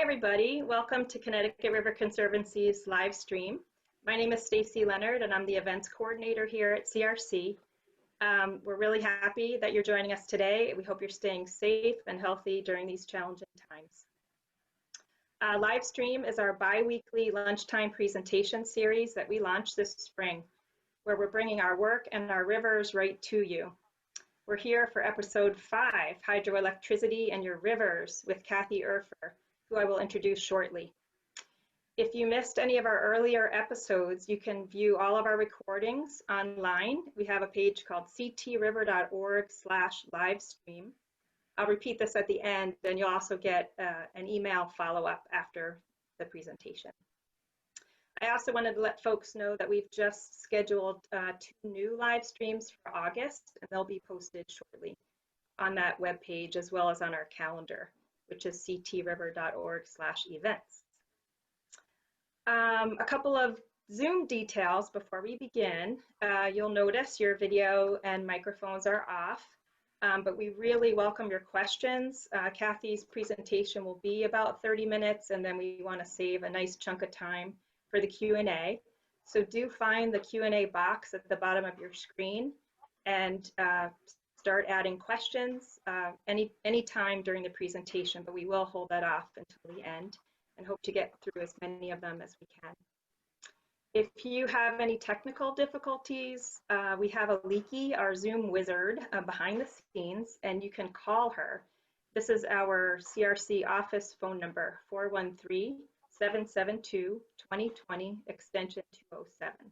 Hi everybody, welcome to Connecticut River Conservancy's live stream. My name is Stacy Leonard and I'm the events coordinator here at CRC. We're really happy that you're joining us today. We hope you're staying safe and healthy during these challenging times. Live stream is our bi-weekly lunchtime presentation series that we launched this spring, where we're bringing our work and our rivers right to you. We're here for episode 5, Hydroelectricity and Your Rivers, with Kathy Urffer, who I will introduce shortly. If you missed any of our earlier episodes, you can view all of our recordings online. We have a page called ctriver.org/livestream. I'll repeat this at the end, and you'll also get an email follow-up after the presentation. I also wanted to let folks know that we've just scheduled 2 new live streams for August, and they'll be posted shortly on that web page as well as on our calendar, which is ctriver.org/events. A couple of Zoom details before we begin. You'll notice your video and microphones are off, but we really welcome your questions. Kathy's presentation will be about 30 minutes, and then we want to save a nice chunk of time for the Q&A. So do find the Q&A box at the bottom of your screen and start adding questions any time during the presentation, but we will hold that off until the end and hope to get through as many of them as we can. If you have any technical difficulties, we have a Leaky, our Zoom wizard, behind the scenes, and you can call her. This is our CRC office phone number, 413-772-2020, extension 207.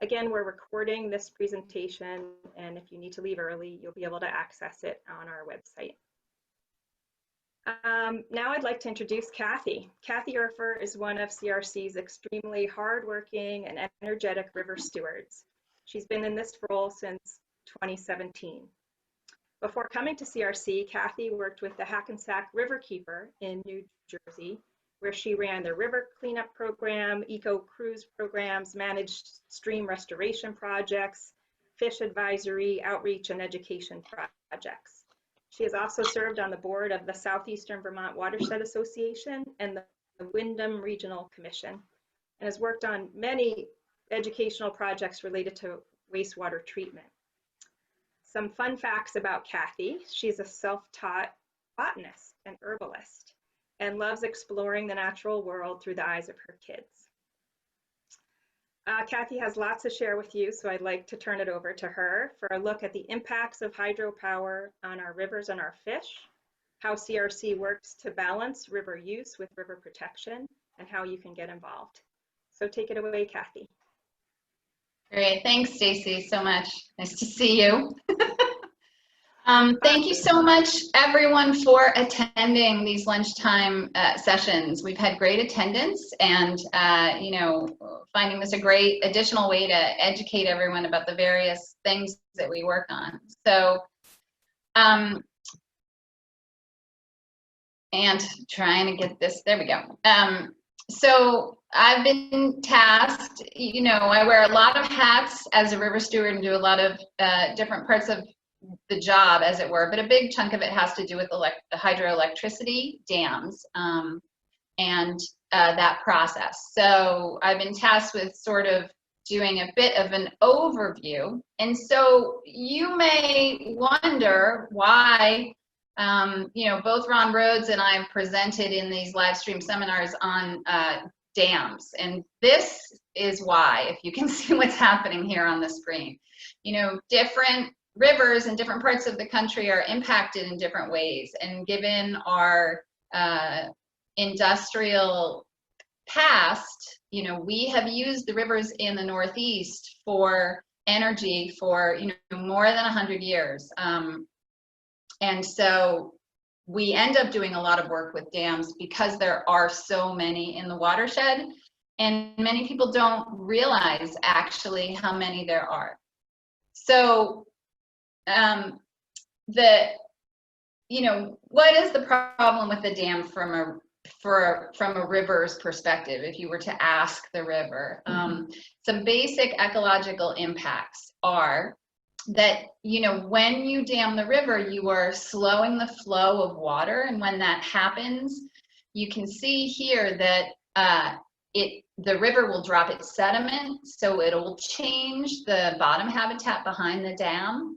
Again, we're recording this presentation, and if you need to leave early, you'll be able to access it on our website. Now I'd like to introduce Kathy. Kathy Urffer is one of CRC's extremely hardworking and energetic river stewards. She's been in this role since 2017. Before coming to CRC, Kathy worked with the Hackensack Riverkeeper in New Jersey, where she ran the river cleanup program, eco cruise programs, managed stream restoration projects, fish advisory, outreach, and education projects. She has also served on the board of the Southeastern Vermont Watershed Association and the Windham Regional Commission, and has worked on many educational projects related to wastewater treatment. Some fun facts about Kathy: she's a self-taught botanist and herbalist, and loves exploring the natural world through the eyes of her kids. Kathy has lots to share with you, so I'd like to turn it over to her for a look at the impacts of hydropower on our rivers and our fish, how CRC works to balance river use with river protection, and how you can get involved. So take it away, Kathy. Great, thanks Stacy so much. Nice to see you. Thank you so much, everyone, for attending these lunchtime sessions. We've had great attendance, and you know, finding this a great additional way to educate everyone about the various things that we work on. So, and trying to get this, there we go. So I've been tasked, you know, I wear a lot of hats as a river steward and do a lot of different parts of the job, as it were, but a big chunk of it has to do with the hydroelectricity dams and that process. So I've been tasked with sort of doing a bit of an overview, and so you may wonder why you know, both Ron Rhodes and I have presented in these live stream seminars on dams, and this is why, if you can see what's happening here on the screen. You know, different rivers in different parts of the country are impacted in different ways, and given our industrial past, you know, we have used the rivers in the Northeast for energy for, you know, more than 100 years, and so we end up doing a lot of work with dams because there are so many in the watershed, and many people don't realize actually how many there are. So you know, what is the problem with the dam from a river's perspective, if you were to ask the river? Some basic ecological impacts are that, you know, when you dam the river, you are slowing the flow of water, and when that happens, you can see here that the river will drop its sediment, so it will change the bottom habitat behind the dam.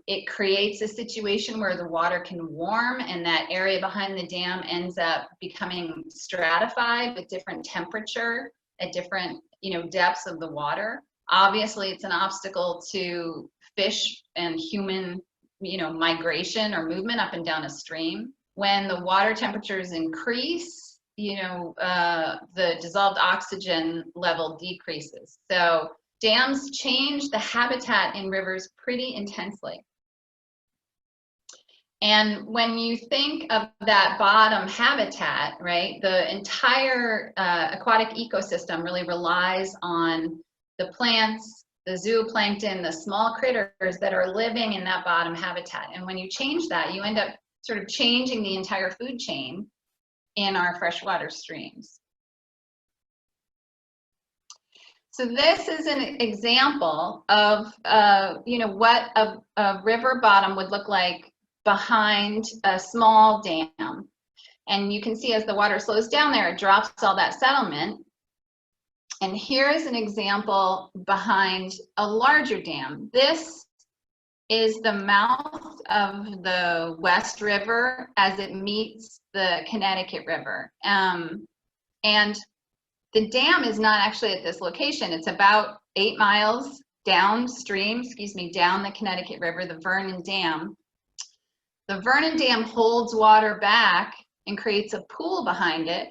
It creates a situation where the water can warm, and that area behind the dam ends up becoming stratified with different temperature at different, depths of the water. Obviously, it's an obstacle to fish and human, migration or movement up and down a stream. When the water temperatures increase, the dissolved oxygen level decreases. So dams change the habitat in rivers pretty intensely. And when you think of that bottom habitat, right, the entire aquatic ecosystem really relies on the plants, the zooplankton, the small critters that are living in that bottom habitat. And when you change that, you end up sort of changing the entire food chain in our freshwater streams. So this is an example of what a river bottom would look like behind a small dam. And you can see as the water slows down there, it drops all that settlement. And here is an example behind a larger dam. This is the mouth of the West River as it meets the Connecticut River. And the dam is not actually at this location. It's about 8 miles downstream, down the Connecticut River, the Vernon Dam. The Vernon Dam holds water back and creates a pool behind it.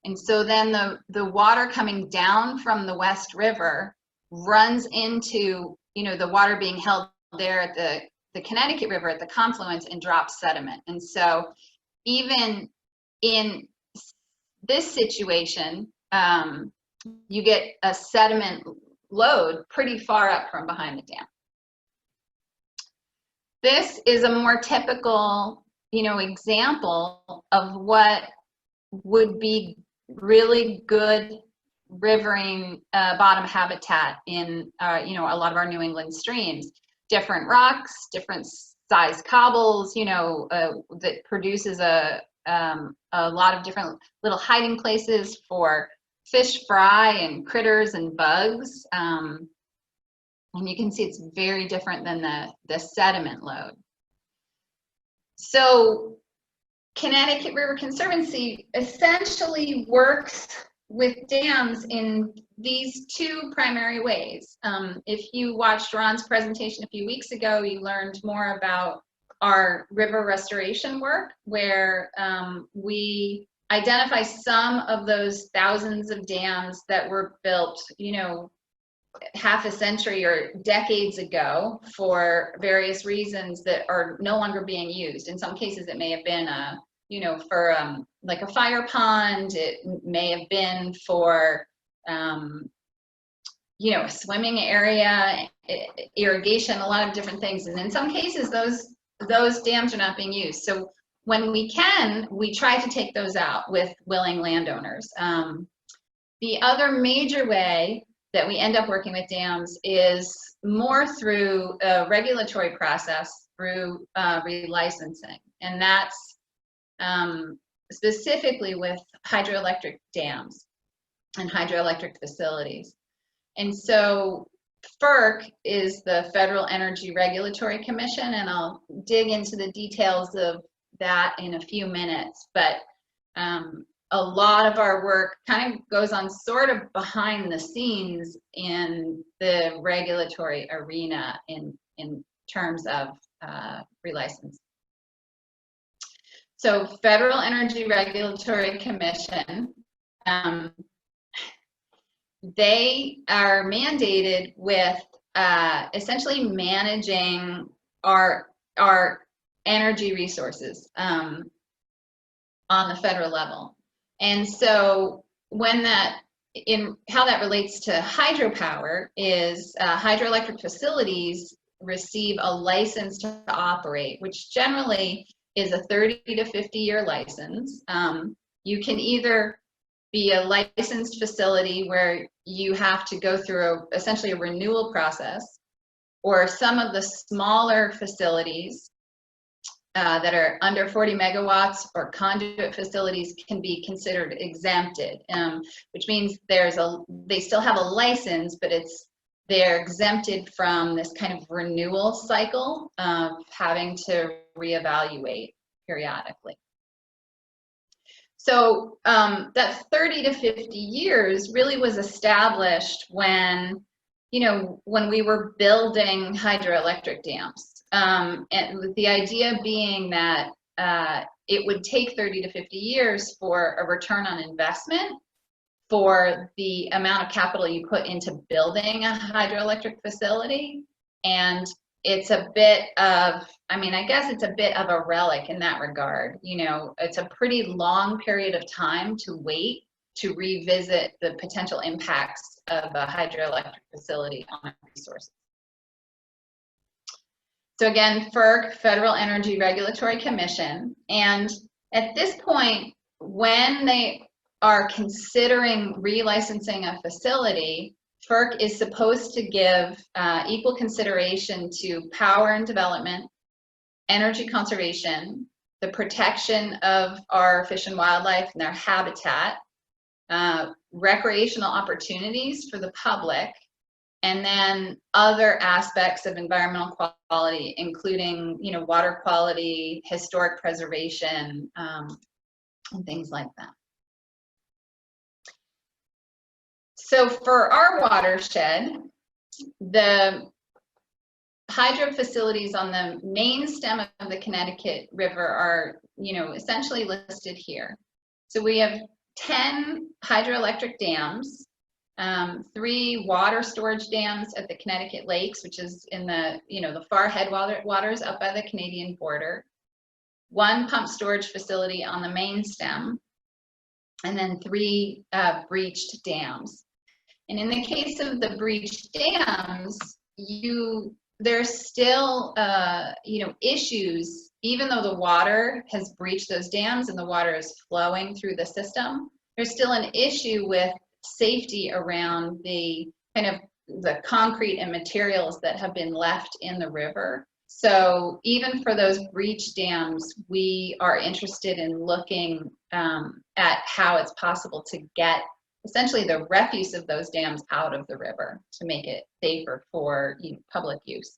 And so then the water coming down from the West River runs into, the water being held there at the Connecticut River at the confluence and drops sediment. And so even in this situation, you get a sediment load pretty far up from behind the dam. This is a more typical, example of what would be really good riverine bottom habitat in, a lot of our New England streams. Different rocks, different size cobbles, that produces a lot of different little hiding places for fish fry and critters and bugs. And you can see it's very different than the sediment load. So Connecticut River Conservancy essentially works with dams in these two primary ways. If you watched Ron's presentation a few weeks ago, you learned more about our river restoration work, where we identify some of those thousands of dams that were built, half a century or decades ago for various reasons that are no longer being used. In some cases, it may have been for like a fire pond. It may have been for a swimming area, irrigation, a lot of different things. And in some cases, those dams are not being used. So when we can, we try to take those out with willing landowners. The other major way that we end up working with dams is more through a regulatory process, through relicensing. And that's specifically with hydroelectric dams and hydroelectric facilities. And so FERC is the Federal Energy Regulatory Commission, and I'll dig into the details of that in a few minutes. But a lot of our work kind of goes on sort of behind the scenes in the regulatory arena in terms of relicense. So Federal Energy Regulatory Commission, they are mandated with essentially managing our energy resources on the federal level. And so how that relates to hydropower is hydroelectric facilities receive a license to operate, which generally is a 30 to 50 year license. You can either be a licensed facility where you have to go through essentially a renewal process, or some of the smaller facilities that are under 40 megawatts or conduit facilities can be considered exempted, which means they still have a license, but they're exempted from this kind of renewal cycle of having to reevaluate periodically. So that 30 to 50 years really was established when, when we were building hydroelectric dams. And the idea being that it would take 30 to 50 years for a return on investment for the amount of capital you put into building a hydroelectric facility. And it's a bit of, I guess it's a bit of a relic in that regard. It's a pretty long period of time to wait to revisit the potential impacts of a hydroelectric facility on resources. So again, FERC, Federal Energy Regulatory Commission, and at this point, when they are considering relicensing a facility, FERC is supposed to give equal consideration to power and development, energy conservation, the protection of our fish and wildlife and their habitat, recreational opportunities for the public, and then other aspects of environmental quality, including, water quality, historic preservation, and things like that. So for our watershed, the hydro facilities on the main stem of the Connecticut River are, essentially listed here. So we have 10 hydroelectric dams, 3 water storage dams at the Connecticut Lakes, which is in the, the far headwaters up by the Canadian border, 1 pump storage facility on the main stem, and then 3 breached dams. And in the case of the breached dams, there's still, issues, even though the water has breached those dams and the water is flowing through the system, there's still an issue with safety around the kind of the concrete and materials that have been left in the river. So even for those breached dams, we are interested in looking at how it's possible to get essentially the refuse of those dams out of the river to make it safer for public use.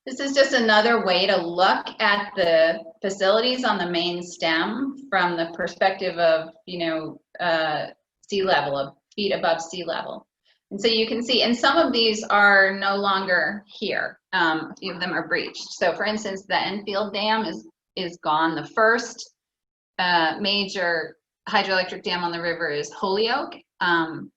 This is just another way to look at the facilities on the main stem from the perspective of, sea level, of feet above sea level. And so you can see, and some of these are no longer here. A few of them are breached. So for instance, the Enfield Dam is gone. The first major hydroelectric dam on the river is Holyoke. And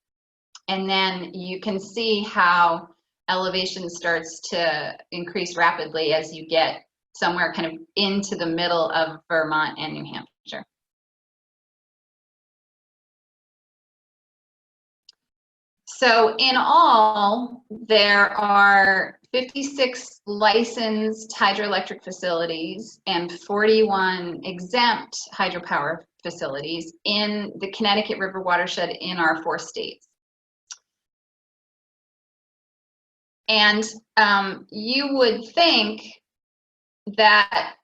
then you can see how elevation starts to increase rapidly as you get somewhere kind of into the middle of Vermont and New Hampshire. So in all, there are 56 licensed hydroelectric facilities and 41 exempt hydropower facilities in the Connecticut River watershed in our 4 states. And you would think that,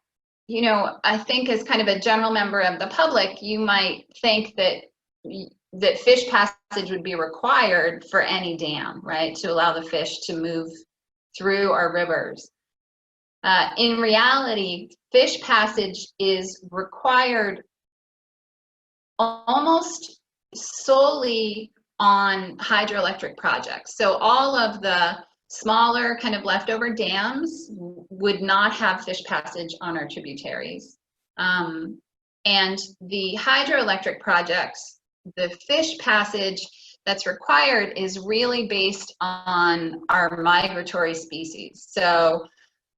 I think as kind of a general member of the public, you might think that fish passage would be required for any dam, right, to allow the fish to move through our rivers. In reality, fish passage is required almost solely on hydroelectric projects. So all of the smaller kind of leftover dams would not have fish passage on our tributaries. And the hydroelectric projects, the fish passage that's required is really based on our migratory species. So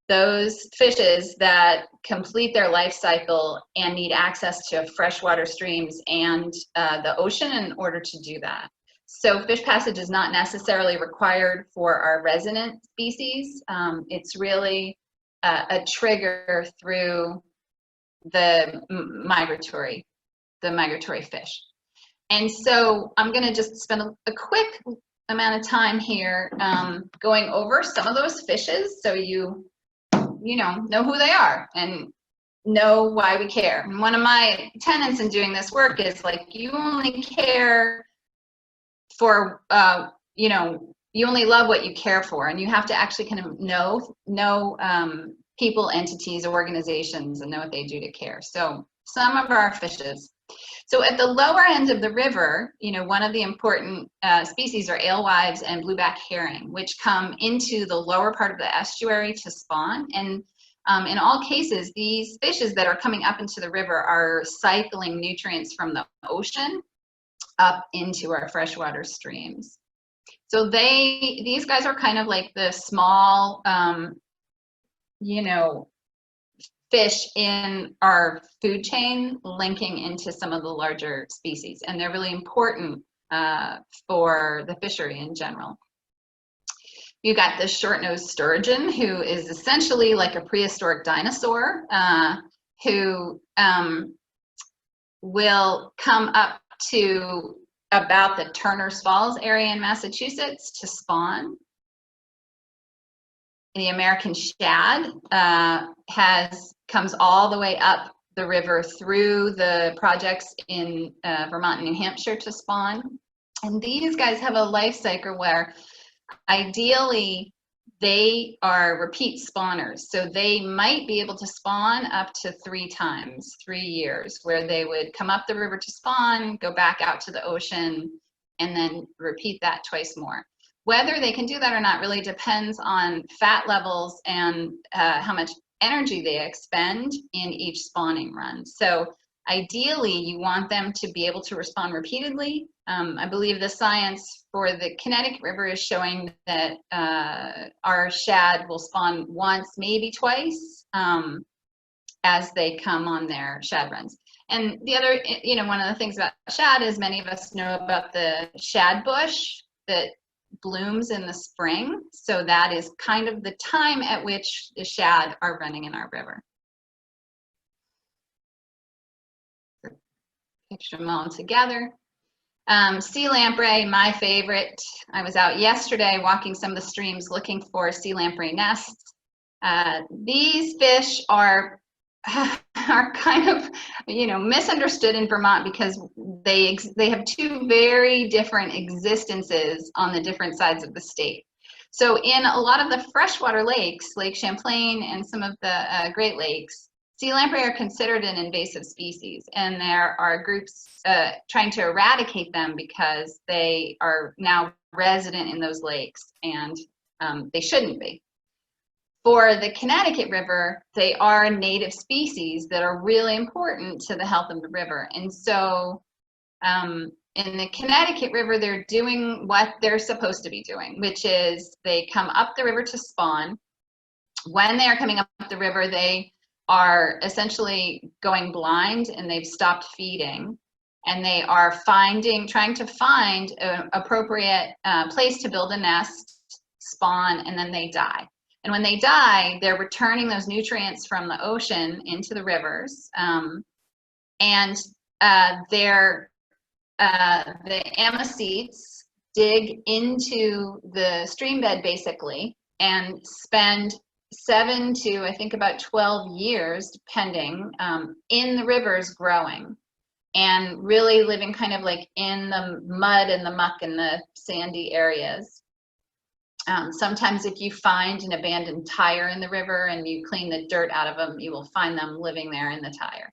those fishes that complete their life cycle and need access to freshwater streams and the ocean in order to do that. So fish passage is not necessarily required for our resident species. It's really a trigger through the migratory fish. And so I'm going to just spend a quick amount of time here going over some of those fishes, so you know who they are and know why we care. And one of my tenets in doing this work is like, you only care for you only love what you care for, and you have to actually kind of know people, entities, organizations, and know what they do to care. So some of our fishes. So at the lower end of the river, one of the important species are alewives and blueback herring, which come into the lower part of the estuary to spawn. And in all cases, these fishes that are coming up into the river are cycling nutrients from the ocean up into our freshwater streams. So these guys are kind of like the small, fish in our food chain linking into some of the larger species. And they're really important for the fishery in general. You got the short-nosed sturgeon, who is essentially like a prehistoric dinosaur, who will come up to about the Turner's Falls area in Massachusetts to spawn. The American shad comes all the way up the river through the projects in Vermont and New Hampshire to spawn. And these guys have a life cycle where ideally they are repeat spawners. So they might be able to spawn up to 3 times, 3 years, where they would come up the river to spawn, go back out to the ocean, and then repeat that twice more. Whether they can do that or not really depends on fat levels and how much energy they expend in each spawning run. So ideally, you want them to be able to respond repeatedly. I believe the science for the Connecticut River is showing that our shad will spawn once, maybe twice, as they come on their shad runs. And the other, one of the things about shad is many of us know about the shad bush that blooms in the spring. So that is kind of the time at which the shad are running in our river. Picture them all together. Sea lamprey, my favorite. I was out yesterday walking some of the streams looking for sea lamprey nests. These fish are kind of, misunderstood in Vermont because they have 2 very different existences on the different sides of the state. So in a lot of the freshwater lakes, Lake Champlain and some of the Great Lakes, sea lamprey are considered an invasive species, and there are groups trying to eradicate them because they are now resident in those lakes, and they shouldn't be. For the Connecticut River, they are native species that are really important to the health of the river. And so in the Connecticut River, they're doing what they're supposed to be doing, which is they come up the river to spawn. When they are coming up the river, they are essentially going blind and they've stopped feeding. And they are trying to find an appropriate place to build a nest, spawn, and then they die. And when they die, they're returning those nutrients from the ocean into the rivers. The ammocetes dig into the stream bed basically and spend 7 to I think about 12 years, depending, in the rivers growing and really living kind of like in the mud and the muck and the sandy areas. Sometimes if you find an abandoned tire in the river and you clean the dirt out of them, you will find them living there in the tire.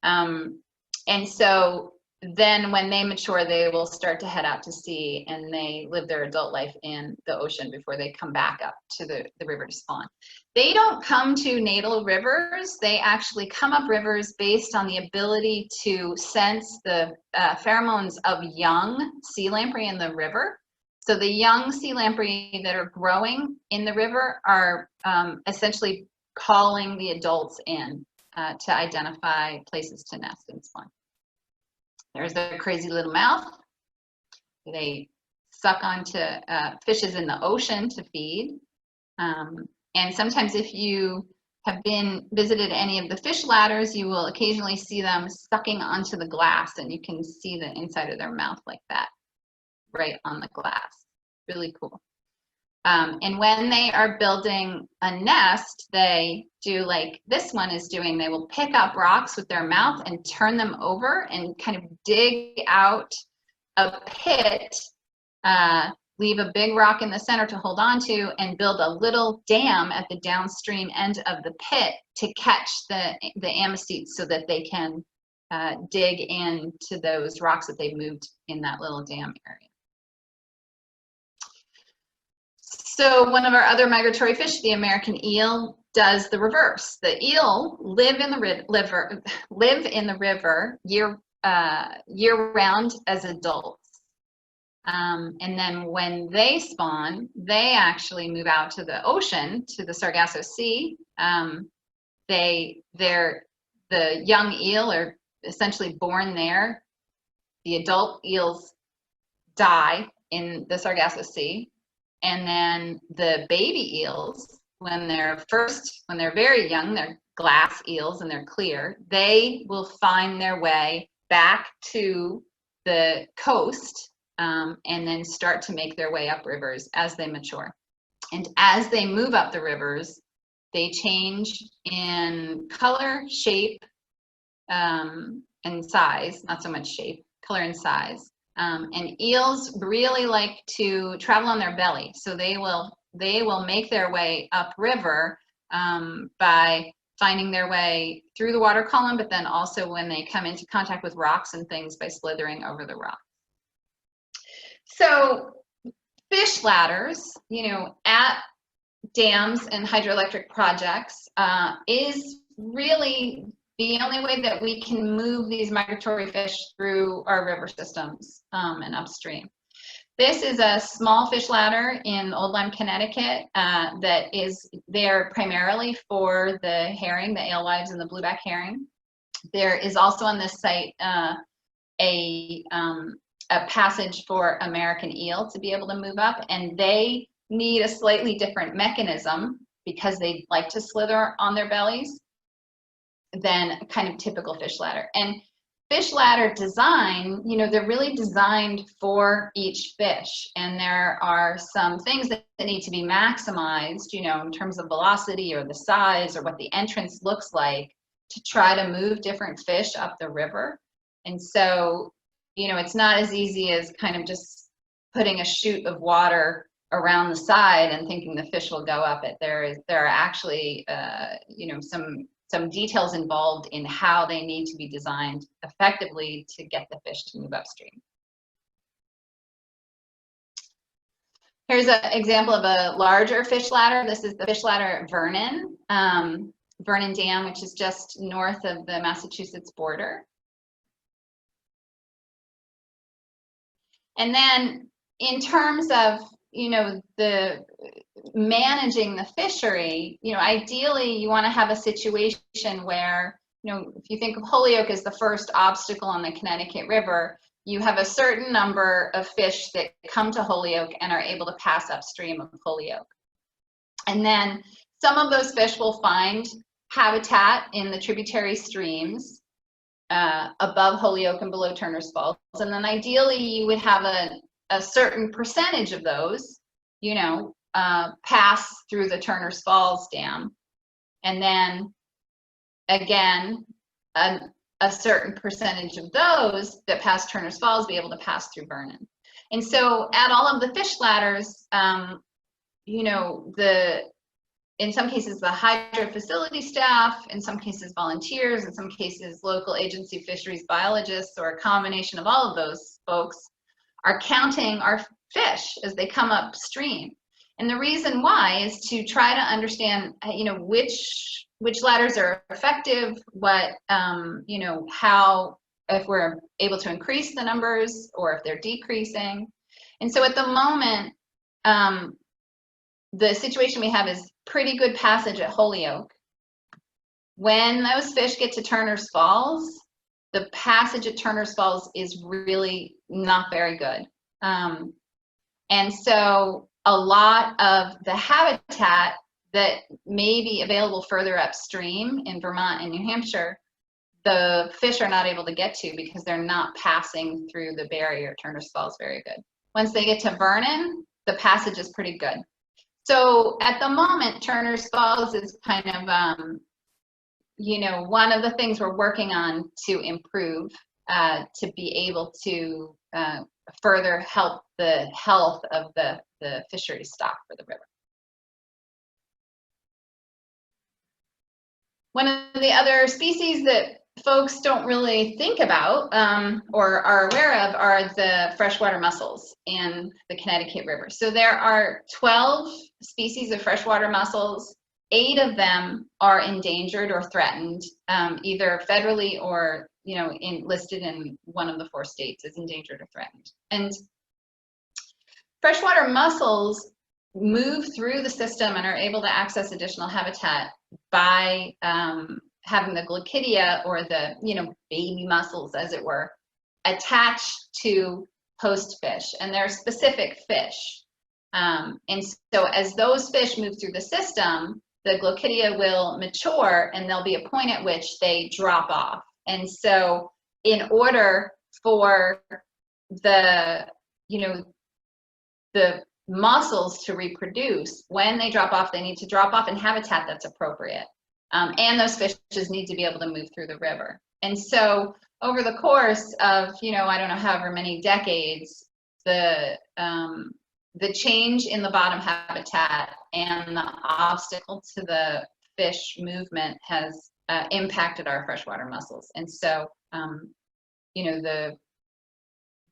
And so then when they mature, they will start to head out to sea and they live their adult life in the ocean before they come back up to the river to spawn. They don't come to natal rivers. They actually come up rivers based on the ability to sense the pheromones of young sea lamprey in the river. So the young sea lamprey that are growing in the river are essentially calling the adults in to identify places to nest and spawn. There's their crazy little mouth. They suck onto fishes in the ocean to feed. And sometimes if you have visited any of the fish ladders, you will occasionally see them sucking onto the glass and you can see the inside of their mouth like that, right on the glass. really cool. And when they are building a nest, they do like this one is doing, they will pick up rocks with their mouth and turn them over and kind of dig out a pit, leave a big rock in the center to hold on to, and build a little dam at the downstream end of the pit to catch the ammosetes so that they can dig into those rocks that they've moved in that little dam area. So one of our other migratory fish, the American eel, does the reverse. The eel live in the river year round as adults, and then when they spawn, they actually move out to the ocean, to the Sargasso Sea. The young eel are essentially born there. The adult eels die in the Sargasso Sea. And then the baby eels, when they're very young, they're glass eels and they're clear, they will find their way back to the coast and then start to make their way up rivers as they mature. And as they move up the rivers, they change in color, shape, and size, not so much shape, color and size. And eels really like to travel on their belly, so they will make their way upriver by finding their way through the water column, but then also when they come into contact with rocks and things by slithering over the rock. So fish ladders, at dams and hydroelectric projects is really the only way that we can move these migratory fish through our river systems and upstream. This is a small fish ladder in Old Lyme, Connecticut that is there primarily for the herring, the alewives and the blueback herring. There is also on this site a passage for American eel to be able to move up, and they need a slightly different mechanism because they like to slither on their bellies than a kind of typical fish ladder. And fish ladder design, they're really designed for each fish, and there are some things that need to be maximized, in terms of velocity or the size or what the entrance looks like to try to move different fish up the river. And so, it's not as easy as kind of just putting a chute of water around the side and thinking the fish will go up it. There are actually, some details involved in how they need to be designed effectively to get the fish to move upstream. Here's an example of a larger fish ladder. This is the fish ladder at Vernon, Vernon Dam, which is just north of the Massachusetts border. And then in terms of, the managing the fishery, ideally you want to have a situation where, if you think of Holyoke as the first obstacle on the Connecticut River, you have a certain number of fish that come to Holyoke and are able to pass upstream of Holyoke. And then some of those fish will find habitat in the tributary streams above Holyoke and below Turner's Falls. And then ideally you would have a certain percentage of those, pass through the Turner's Falls Dam. And then again, a certain percentage of those that pass Turner's Falls be able to pass through Vernon. And so at all of the fish ladders, in some cases the hydro facility staff, in some cases volunteers, in some cases local agency fisheries biologists, or a combination of all of those folks, are counting our fish as they come upstream. And the reason why is to try to understand, which ladders are effective, what, how, if we're able to increase the numbers or if they're decreasing. And so at the moment, the situation we have is pretty good passage at Holyoke. When those fish get to Turner's Falls, the passage at Turner's Falls is really not very good. And so a lot of the habitat that may be available further upstream in Vermont and New Hampshire, the fish are not able to get to because they're not passing through the barrier Turner's Falls very good. Once they get to Vernon, the passage is pretty good. So at the moment, Turner's Falls is kind of, you know, one of the things we're working on to improve, to be able to further help the health of the fishery stock for the river. One of the other species that folks don't really think about or are aware of are the freshwater mussels in the Connecticut River. So there are 12 species of freshwater mussels. 8 of them are endangered or threatened, either federally or, you know, listed in one of the 4 states as endangered or threatened. And freshwater mussels move through the system and are able to access additional habitat by having the glochidia, or the, you know, baby mussels, as it were, attached to host fish, and they're specific fish. And so as those fish move through the system, the glochidia will mature, and there'll be a point at which they drop off. And so in order for the, you know, the mussels to reproduce, when they drop off, they need to drop off in habitat that's appropriate. And those fishes need to be able to move through the river. And so over the course of, you know, I don't know, however many decades, the change in the bottom habitat and the obstacle to the fish movement has impacted our freshwater mussels. And so, you know, the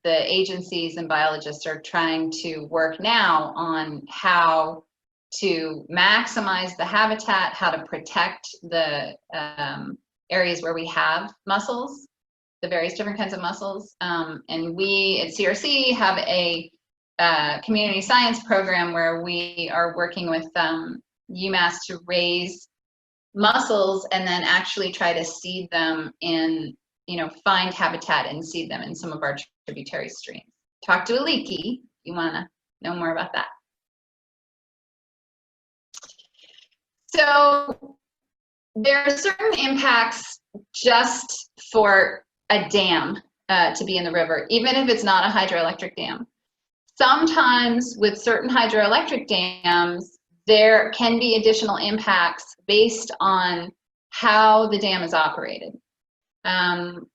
agencies and biologists are trying to work now on how to maximize the habitat, how to protect the areas where we have mussels, the various different kinds of mussels. And we at CRC have a community science program where we are working with UMass to raise mussels and then actually try to seed them in, you know, find habitat and seed them in some of our tributary streams. Talk to Aliki if you want to know more about that. So there are certain impacts just for a dam to be in the river, even if it's not a hydroelectric dam. Sometimes with certain hydroelectric dams, there can be additional impacts based on how the dam is operated.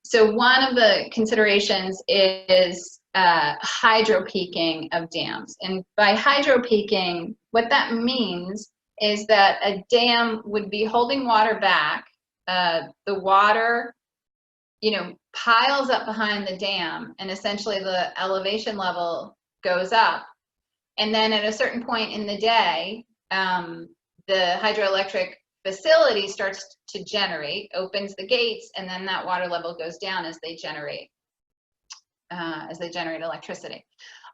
So one of the considerations is hydropeaking of dams. And by hydropeaking, what that means is that a dam would be holding water back. The water, you know, piles up behind the dam, and essentially the elevation level goes up. And then at a certain point in the day, the hydroelectric facility starts to generate, opens the gates, and then that water level goes down as they generate electricity.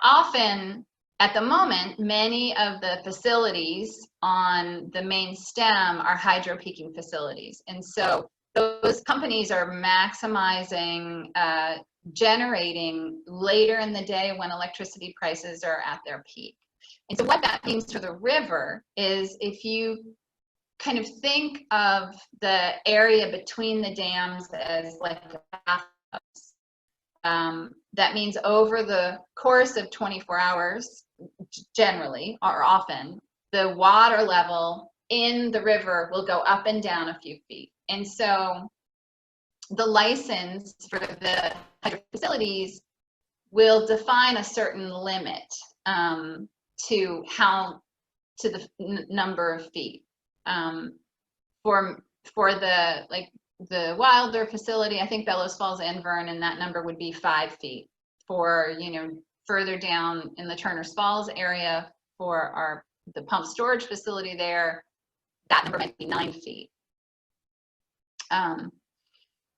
Often, at the moment, many of the facilities on the main stem are hydropeaking facilities. And so those companies are maximizing generating later in the day when electricity prices are at their peak. And so what that means for the river is, if you kind of think of the area between the dams as like a bathtub, that means over the course of 24 hours, generally or often, the water level in the river will go up and down a few feet. And so the license for the hydro facilities will define a certain limit to the number of feet. For the Wilder facility, I think Bellows Falls and Vernon, that number would be 5 feet. For, you know, further down in the Turner's Falls area, for the pump storage facility there, that number might be 9 feet.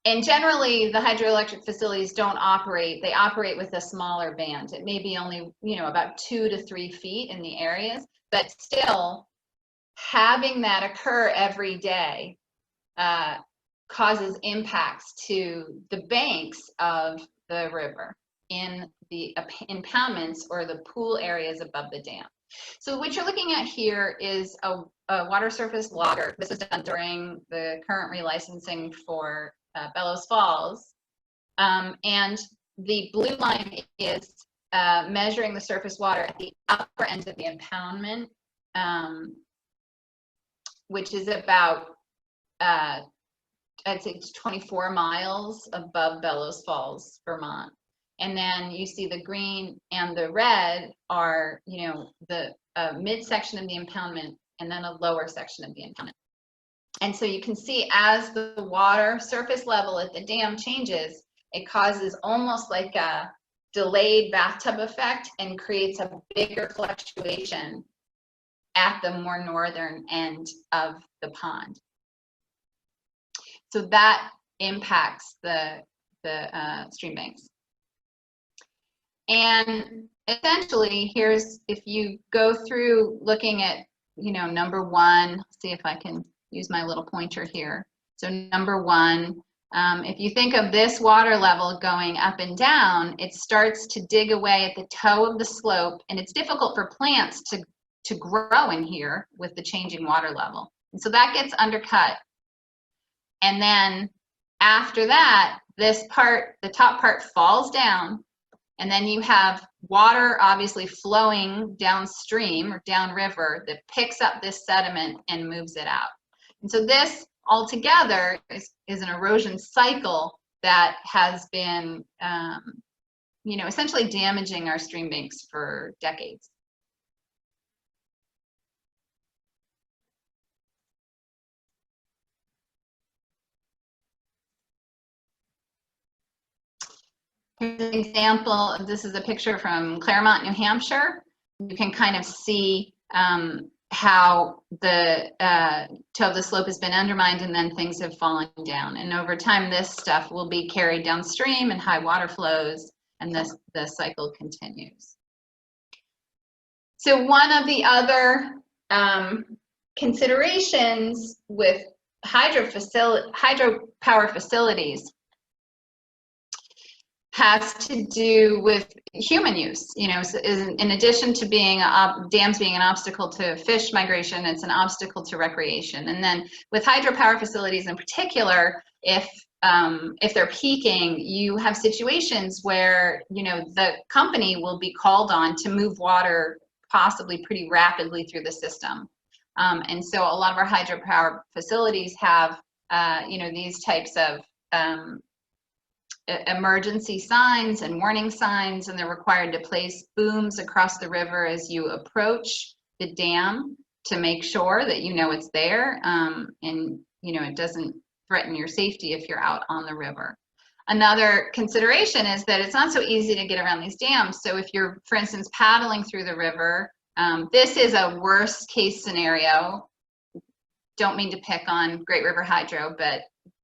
And generally, the hydroelectric facilities don't operate, they operate with a smaller band. It may be only, you know, about 2 to 3 feet in the areas, but still having that occur every day causes impacts to the banks of the river in the impoundments or the pool areas above the dam. So what you're looking at here is a water surface logger. This was done during the current relicensing for Bellows Falls. And the blue line is measuring the surface water at the upper end of the impoundment, which is about, I'd say it's 24 miles above Bellows Falls, Vermont. And then you see the green and the red are, you know, the midsection of the impoundment and then a lower section of the impoundment. And so you can see as the water surface level at the dam changes, it causes almost like a delayed bathtub effect and creates a bigger fluctuation at the more northern end of the pond. So that impacts the stream banks. And essentially, here's, if you go through looking at, you know, number one, see if I can use my little pointer here. So number one, if you think of this water level going up and down, it starts to dig away at the toe of the slope, and it's difficult for plants to grow in here with the changing water level. And so that gets undercut. And then after that, this part, the top part falls down, and then you have water obviously flowing downstream or downriver that picks up this sediment and moves it out. And so this altogether is an erosion cycle that has been, you know, essentially damaging our stream banks for decades. Here's an example. This is a picture from Claremont, New Hampshire. You can kind of see how the toe of the slope has been undermined and then things have fallen down. And over time, this stuff will be carried downstream and high water flows, and the cycle continues. So one of the other considerations with hydropower facilities has to do with human use. You know, so in addition to being dams being an obstacle to fish migration, it's an obstacle to recreation. And then with hydropower facilities in particular, if they're peaking, you have situations where, you know, the company will be called on to move water possibly pretty rapidly through the system. And so a lot of our hydropower facilities have, you know, these types of emergency signs and warning signs, and they're required to place booms across the river as you approach the dam to make sure that you know it's there, and you know it doesn't threaten your safety if you're out on the river. Another consideration is that it's not so easy to get around these dams. So if you're, for instance, paddling through the river, this is a worst case scenario. Don't mean to pick on Great River Hydro, but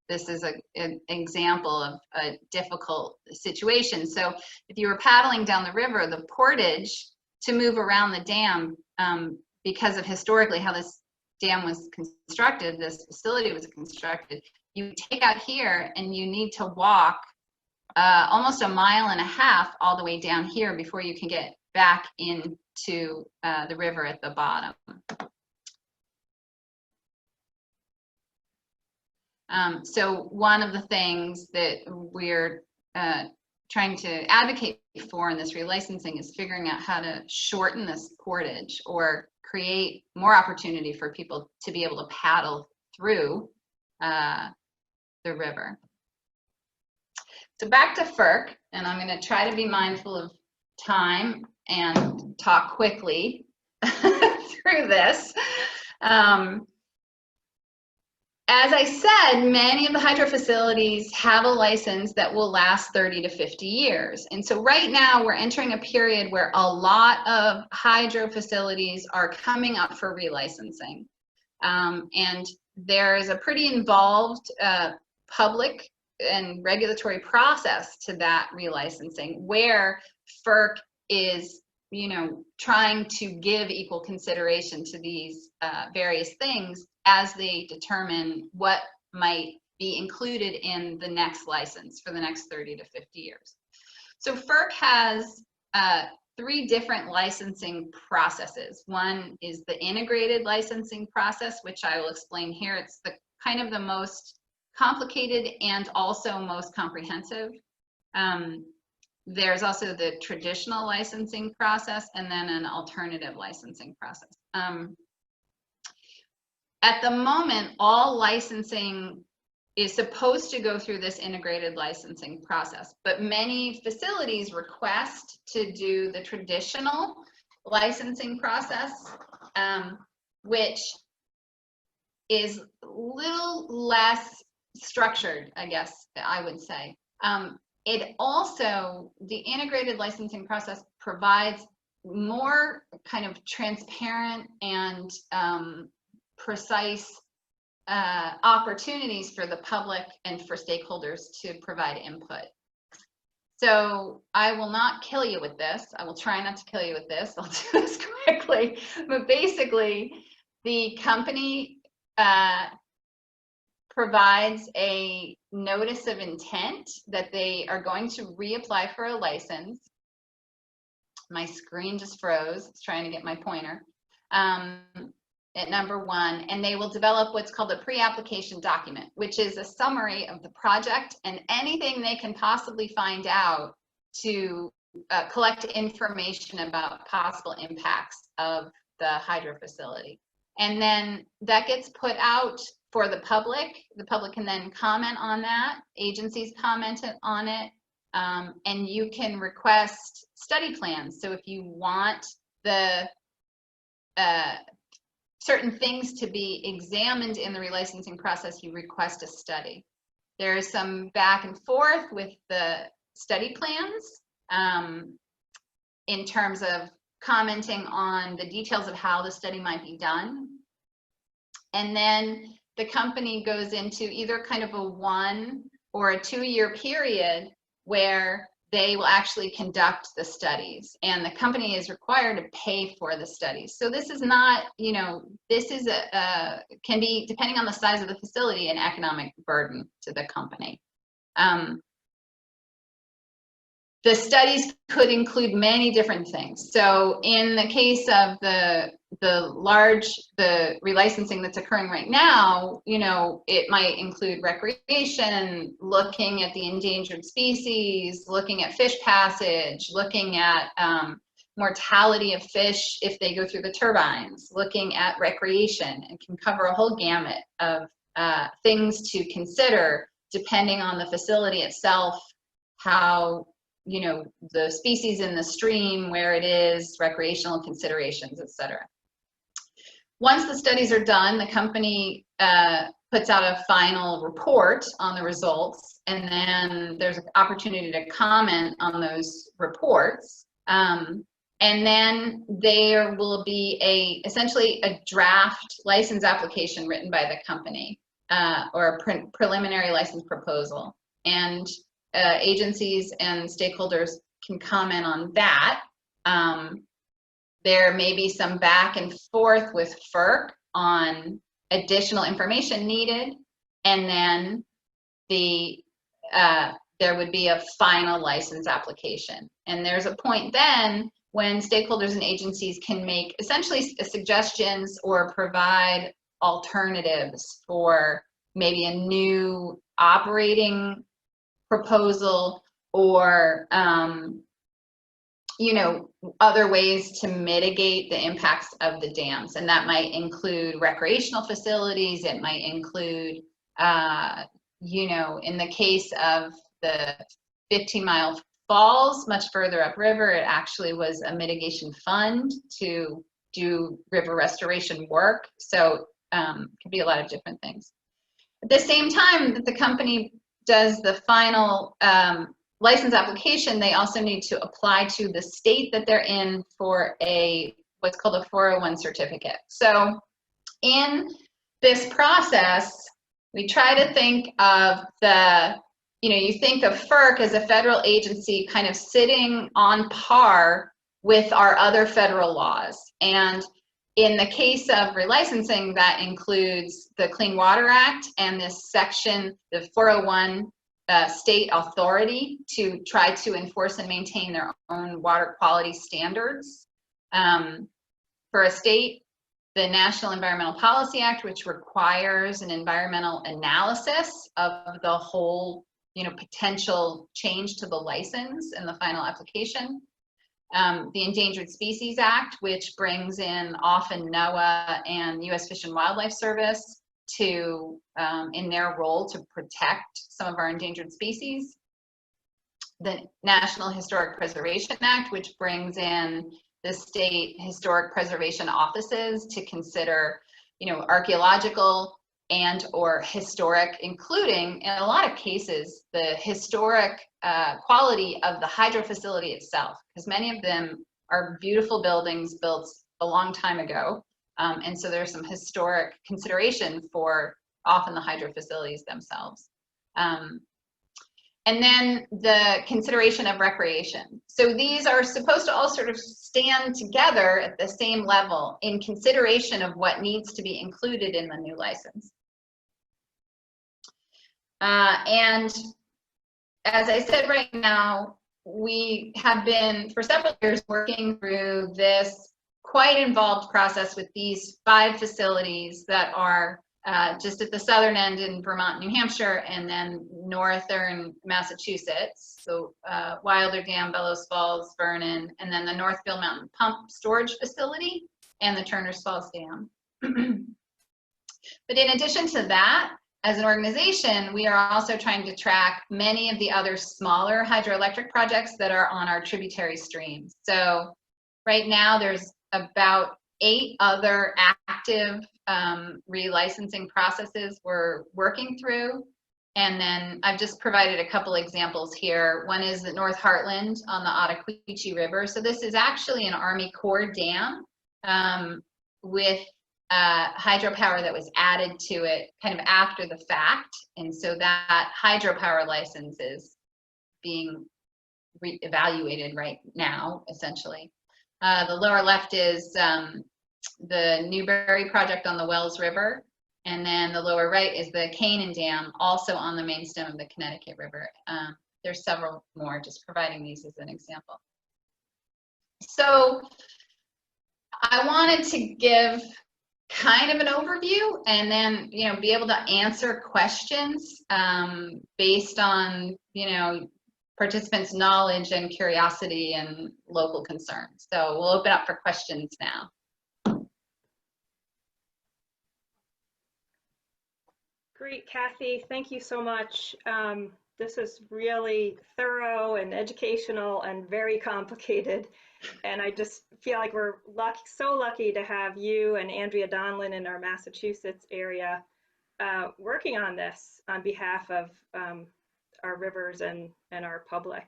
this is an example of a difficult situation. So if you were paddling down the river, the portage to move around the dam, because of historically how this dam was constructed, this facility was constructed, you take out here and you need to walk almost 1.5 miles all the way down here before you can get back into the river at the bottom. So one of the things that we're trying to advocate for in this relicensing is figuring out how to shorten this portage or create more opportunity for people to be able to paddle through the river. So back to FERC, and I'm going to try to be mindful of time and talk quickly through this. As I said, many of the hydro facilities have a license that will last 30 to 50 years. And so right now we're entering a period where a lot of hydro facilities are coming up for relicensing. And there is a pretty involved public and regulatory process to that relicensing, where FERC is, you know, trying to give equal consideration to these various things as they determine what might be included in the next license for the next 30 to 50 years. So FERC has 3 different licensing processes. One is the integrated licensing process, which I will explain here. It's the kind of the most complicated and also most comprehensive. There's also the traditional licensing process and then an alternative licensing process. At the moment, all licensing is supposed to go through this integrated licensing process, but many facilities request to do the traditional licensing process, which is a little less structured, I guess I would say. It also, the integrated licensing process provides more kind of transparent and precise opportunities for the public and for stakeholders to provide input. So I will not kill you with this. I will try not to kill you with this. I'll do this quickly. But basically, the company provides a notice of intent that they are going to reapply for a license. My screen just froze. It's trying to get my pointer. At number 1, and they will develop what's called a pre-application document, which is a summary of the project and anything they can possibly find out to collect information about possible impacts of the hydro facility. And then that gets put out for the public. The public can then comment on that. Agencies comment on it. And you can request study plans. So if you want the certain things to be examined in the relicensing process, you request a study. There is some back and forth with the study plans in terms of commenting on the details of how the study might be done. And then the company goes into either kind of a 1 or a 2-year period where they will actually conduct the studies, and the company is required to pay for the studies. So this is not, you know, this is can be, depending on the size of the facility, an economic burden to the company. The studies could include many different things. So in the case of the relicensing that's occurring right now, you know, it might include recreation, looking at the endangered species, looking at fish passage, looking at mortality of fish if they go through the turbines, looking at recreation, and can cover a whole gamut of things to consider depending on the facility itself, how, you know, the species in the stream, where it is, recreational considerations, etc. Once the studies are done, the company puts out a final report on the results, and then there's an opportunity to comment on those reports. And then there will be essentially a draft license application written by the company, or a preliminary license proposal. And agencies and stakeholders can comment on that. There may be some back and forth with FERC on additional information needed, and then there would be a final license application. And there's a point then when stakeholders and agencies can make essentially suggestions or provide alternatives for maybe a new operating proposal, or you know, other ways to mitigate the impacts of the dams. And that might include recreational facilities. It might include, you know, in the case of the 15-mile falls, much further upriver, it actually was a mitigation fund to do river restoration work. So it could be a lot of different things. At the same time that the company does the final license application, they also need to apply to the state that they're in for what's called a 401 certificate. So in this process, we try to think of you know, you think of FERC as a federal agency kind of sitting on par with our other federal laws. And in the case of relicensing, that includes the Clean Water Act and this section, the 401 state authority to try to enforce and maintain their own water quality standards. For a state, the National Environmental Policy Act, which requires an environmental analysis of the whole, potential change to the license in the final application. The Endangered Species Act, which brings in often NOAA and U.S. Fish and Wildlife Service to, in their role to protect some of our endangered species. The National Historic Preservation Act, which brings in the state historic preservation offices to consider, archaeological and or historic, including in a lot of cases, the historic quality of the hydro facility itself, because many of them are beautiful buildings built a long time ago. And so there's some historic consideration for often the hydro facilities themselves. And then the consideration of recreation. So these are supposed to all sort of stand together at the same level in consideration of what needs to be included in the new license. And as I said, right now, we have been for several years working through this quite involved process with these 5 facilities that are just at the southern end in Vermont, New Hampshire, and then northern Massachusetts. So Wilder Dam, Bellows Falls, Vernon, and then the Northfield Mountain Pump Storage Facility and the Turner's Falls Dam. But in addition to that, as an organization, we are also trying to track many of the other smaller hydroelectric projects that are on our tributary streams. So right now there's about 8 other active relicensing processes we're working through. And then I've just provided a couple examples here. One is the North Heartland on the Ottaquechee River. So this is actually an Army Corps dam with hydropower that was added to it kind of after the fact. And so that hydropower license is being evaluated right now, essentially. The lower left is the Newberry project on the Wells River. And then the lower right is the Canaan Dam, also on the main stem of the Connecticut River. There's several more, just providing these as an example. So I wanted to give kind of an overview and then, be able to answer questions based on, participants' knowledge and curiosity and local concerns. So we'll open up for questions now. Great, Kathy. Thank you so much. This is really thorough and educational and very complicated. And I just feel like we're so lucky to have you and Andrea Donlin in our Massachusetts area working on this on behalf of our rivers and our public.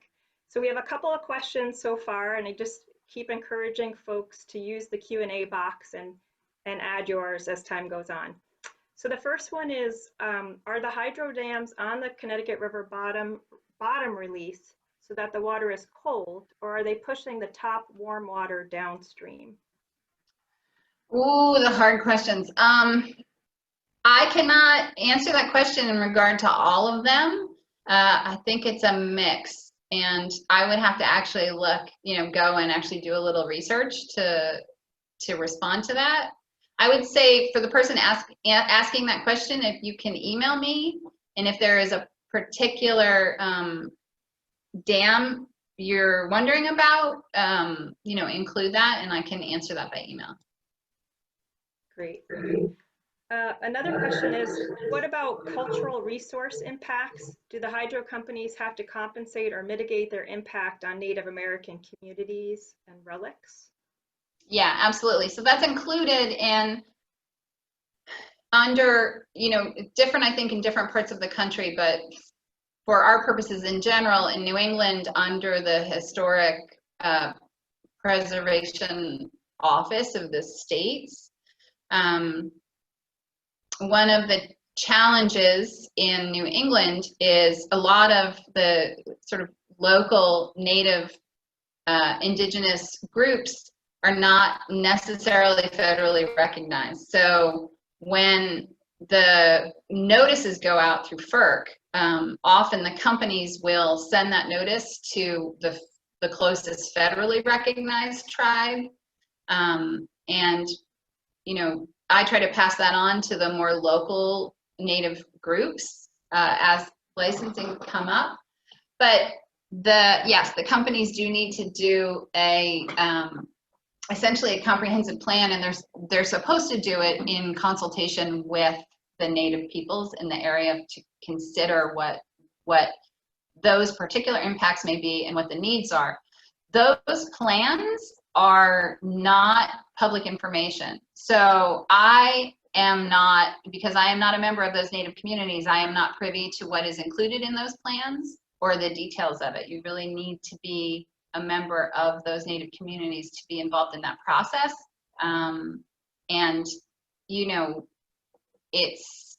So we have a couple of questions so far, and I just keep encouraging folks to use the Q&A box and add yours as time goes on. So the first one is, are the hydro dams on the Connecticut River bottom release so that the water is cold, or are they pushing the top warm water downstream? Ooh, the hard questions. I cannot answer that question in regard to all of them. I think it's a mix, and I would have to actually look, go and actually do a little research to respond to that. I would say for the person asking that question, if you can email me, and if there is a particular dam you're wondering about, include that, and I can answer that by email. Great. Another question is, what about cultural resource impacts? Do the hydro companies have to compensate or mitigate their impact on Native American communities and relics? Yeah, absolutely. So that's included in under, different, I think, in different parts of the country, but for our purposes in general, in New England, under the Historic Preservation Office of the states, one of the challenges in New England is a lot of the sort of local native indigenous groups are not necessarily federally recognized. So when the notices go out through FERC, often the companies will send that notice to the closest federally recognized tribe. And, I try to pass that on to the more local native groups as licensing come up. But yes, the companies do need to do a essentially a comprehensive plan, and they're supposed to do it in consultation with the native peoples in the area to consider what those particular impacts may be and what the needs are. Those plans are not public information. So I am not, because I am not a member of those native communities, I am not privy to what is included in those plans or the details of it. You really need to be a member of those native communities to be involved in that process. And, you know, it's,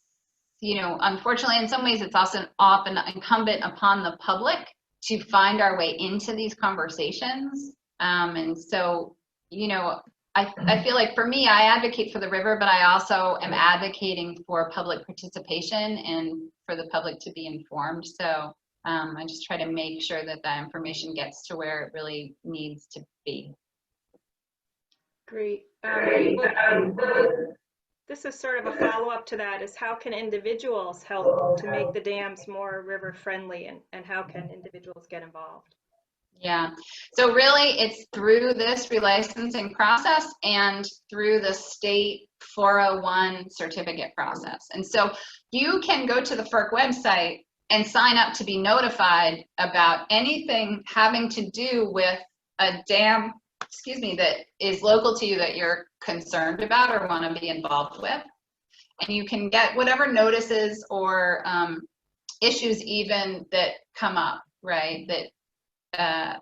you know, unfortunately, in some ways, it's also often incumbent upon the public to find our way into these conversations. And so, you know, I feel like for me, I advocate for the river, but I also am advocating for public participation and for the public to be informed. So I just try to make sure that that information gets to where it really needs to be. Great. This is sort of a follow-up to that, is how can individuals help to make the dams more river friendly, and how can individuals get involved? Yeah, so really it's through this relicensing process and through the state 401 certificate process. And so you can go to the FERC website and sign up to be notified about anything having to do with a dam, excuse me, that is local to you that you're concerned about or want to be involved with. And you can get whatever notices or issues even that come up, right, that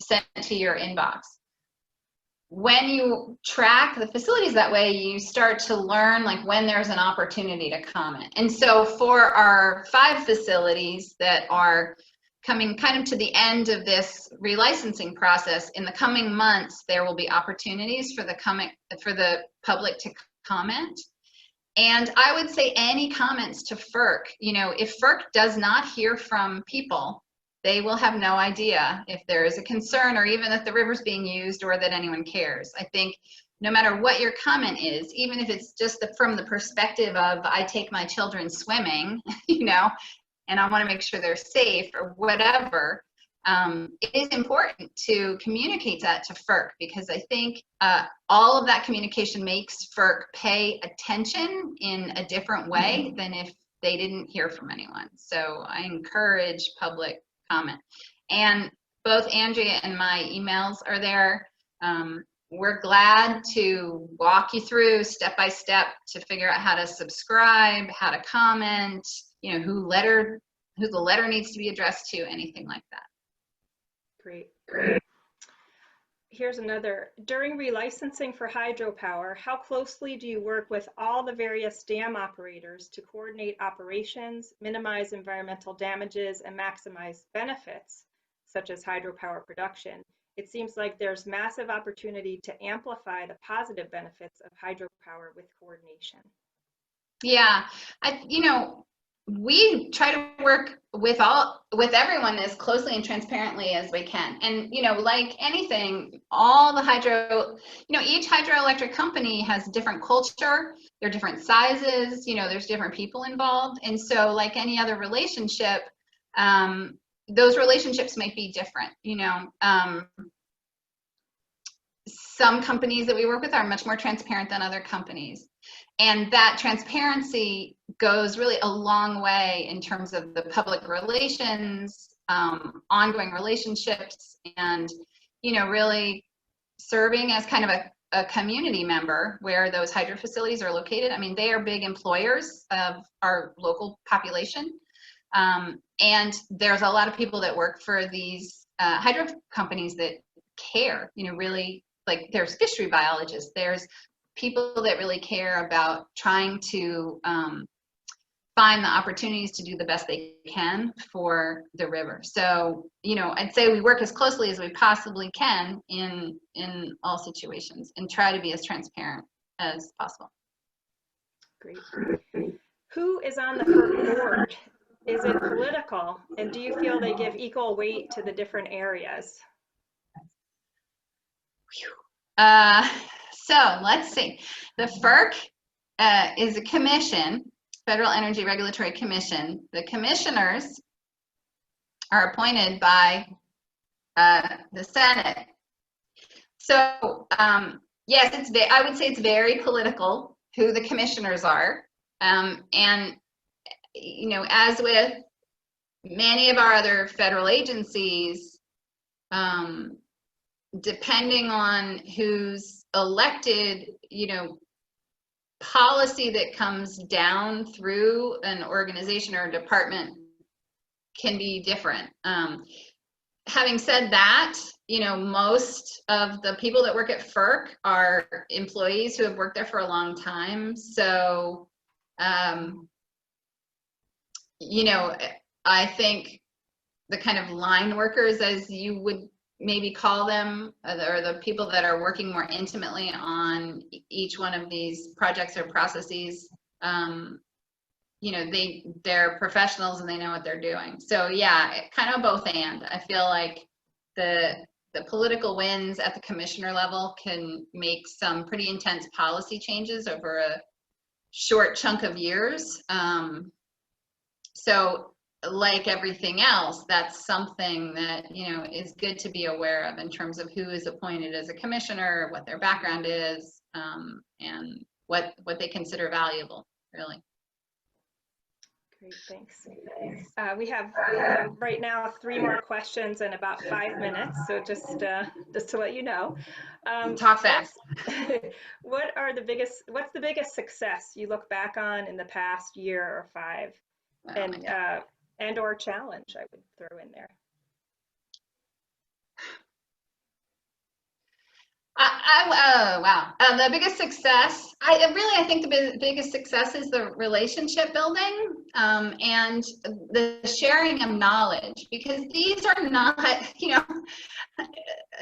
sent to your inbox. When you track the facilities that way, you start to learn like when there's an opportunity to comment. And so for our 5 facilities that are coming kind of to the end of this relicensing process, in the coming months, there will be opportunities for the public to comment. And I would say any comments to FERC, you know, if FERC does not hear from people, they will have no idea if there is a concern or even that the river's being used or that anyone cares. I think no matter what your comment is, even if it's just from the perspective of I take my children swimming, you know, and I want to make sure they're safe or whatever, it is important to communicate that to FERC, because I think all of that communication makes FERC pay attention in a different way than if they didn't hear from anyone. So I encourage public comment. And both Andrea and my emails are there. We're glad to walk you through step by step to figure out how to subscribe, how to comment, you know, who the letter needs to be addressed to, anything like that. Great. Here's another. During relicensing for hydropower, how closely do you work with all the various dam operators to coordinate operations, minimize environmental damages, and maximize benefits, such as hydropower production? It seems like there's massive opportunity to amplify the positive benefits of hydropower with coordination. Yeah, you know, we try to work with everyone as closely and transparently as we can. And, you know, like anything, all the each hydroelectric company has different culture, they're different sizes, you know, there's different people involved. And so like any other relationship, those relationships might be different, you know. Some companies that we work with are much more transparent than other companies. And that transparency goes really a long way in terms of the public relations, ongoing relationships, and, you know, really serving as kind of a community member where those hydro facilities are located. I mean, they are big employers of our local population. And there's a lot of people that work for these hydro companies that care, you know, really, like there's fishery biologists, there's people that really care about trying to find the opportunities to do the best they can for the river. So, you know, I'd say we work as closely as we possibly can in all situations and try to be as transparent as possible. Great. Who is on the FERC board? Is it political? And do you feel they give equal weight to the different areas? So let's see. The FERC is a commission, Federal Energy Regulatory Commission. The commissioners are appointed by the Senate. So yes, I would say it's very political who the commissioners are. And, you know, as with many of our other federal agencies, depending on who's elected, you know, policy that comes down through an organization or a department can be different. Having said that, you know, most of the people that work at FERC are employees who have worked there for a long time. So, you know, I think the kind of line workers, as you would maybe call them, or the people that are working more intimately on each one of these projects or processes, you know, they're professionals and they know what they're doing. So yeah, kind of both and. I feel like the political wins at the commissioner level can make some pretty intense policy changes over a short chunk of years. So like everything else, that's something that, you know, is good to be aware of in terms of who is appointed as a commissioner, what their background is, and what they consider valuable, really. Great, thanks. We have right now 3 more questions in about 5 minutes, so just to let you know. Talk fast. What's the biggest success you look back on in the past year or 5, and or challenge I would throw in there? Wow. The biggest success, I think the biggest success is the relationship building, and the sharing of knowledge, because these are not, you know,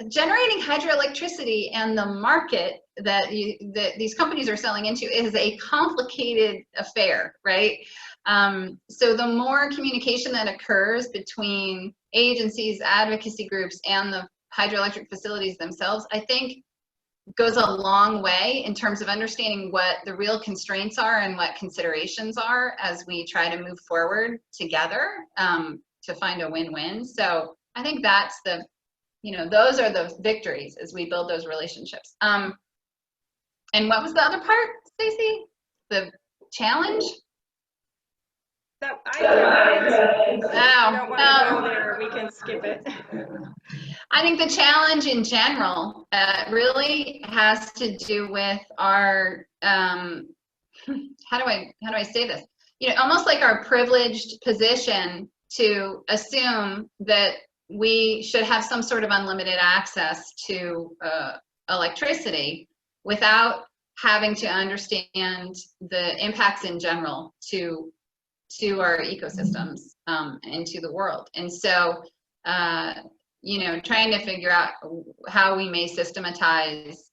generating hydroelectricity and the market that these companies are selling into is a complicated affair, right? So the more communication that occurs between agencies, advocacy groups, and the hydroelectric facilities themselves, I think goes a long way in terms of understanding what the real constraints are and what considerations are as we try to move forward together to find a win-win. So I think that's you know, those are the victories as we build those relationships. And what was the other part, Stacey? The challenge? That I can answer. Oh, I don't want to go there. We can skip it. I think the challenge in general really has to do with our how do I say this? You know, almost like our privileged position to assume that we should have some sort of unlimited access to electricity without having to understand the impacts in general to our ecosystems and to the world. And so, you know, trying to figure out how we may systematize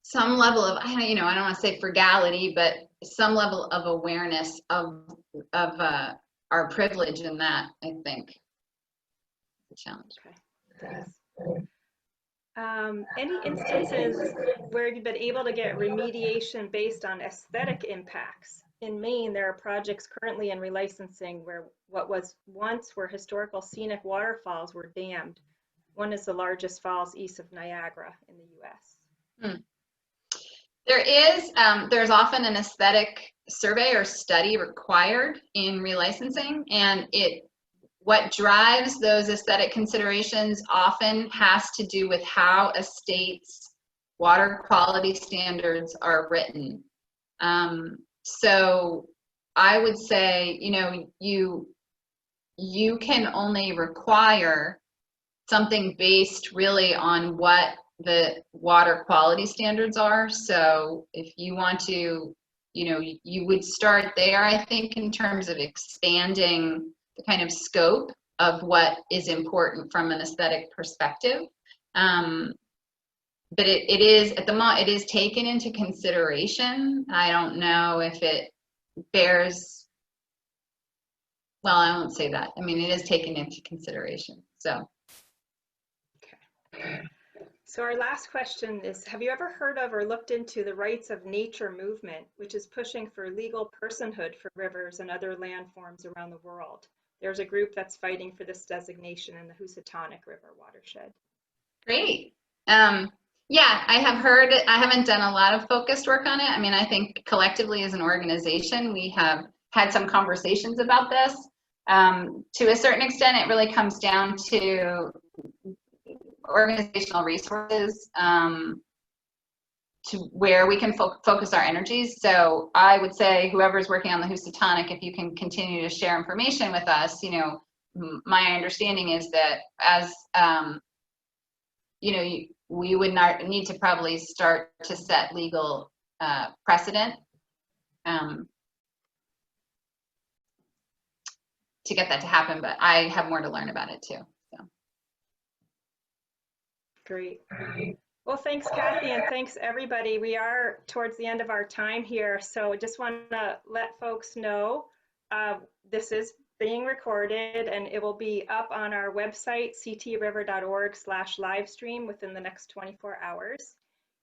some level of, I don't want to say frugality, but some level of awareness of our privilege in that, I think, the challenge. Okay, thanks. Any instances where you've been able to get remediation based on aesthetic impacts? In Maine, there are projects currently in relicensing where what was once were historical scenic waterfalls were dammed. One is the largest falls east of Niagara in the U.S. There's often an aesthetic survey or study required in relicensing, and what drives those aesthetic considerations often has to do with how a state's water quality standards are written. So I would say, you know, you can only require something based really on what the water quality standards are. So if you want to, you know, you would start there, I think, in terms of expanding the kind of scope of what is important from an aesthetic perspective. But it is, at the moment, it is taken into consideration. I don't know if it bears, well, I won't say that. I mean, it is taken into consideration, so. Okay. So our last question is, have you ever heard of or looked into the Rights of Nature movement, which is pushing for legal personhood for rivers and other landforms around the world? There's a group that's fighting for this designation in the Housatonic River watershed. Great. Yeah, I have heard, I haven't done a lot of focused work on it. I mean, I think collectively as an organization, we have had some conversations about this. To a certain extent, it really comes down to organizational resources, to where we can focus our energies. So I would say whoever's working on the Housatonic, if you can continue to share information with us, you know, my understanding is that as, you know, we would not need to probably start to set legal precedent to get that to happen, but I have more to learn about it too. So. Great. Well, thanks, Kathy, and thanks, everybody. We are towards the end of our time here, so just want to let folks know this is being recorded, and it will be up on our website, ctriver.org/livestream within the next 24 hours.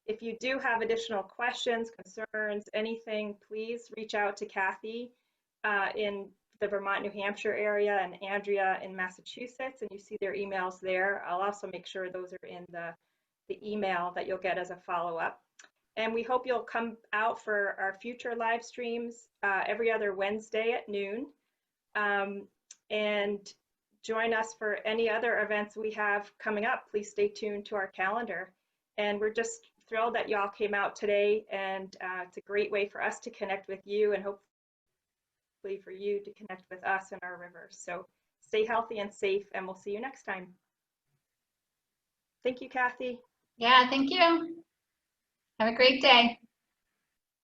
If you do have additional questions, concerns, anything, please reach out to Kathy in the Vermont, New Hampshire area, and Andrea in Massachusetts, and you see their emails there. I'll also make sure those are in the email that you'll get as a follow-up. And we hope you'll come out for our future live streams every other Wednesday at noon. And join us for any other events we have coming up. Please stay tuned to our calendar. And we're just thrilled that y'all came out today, and it's a great way for us to connect with you and hopefully for you to connect with us and our rivers. So stay healthy and safe, and we'll see you next time. Thank you, Kathy. Yeah, thank you. Have a great day.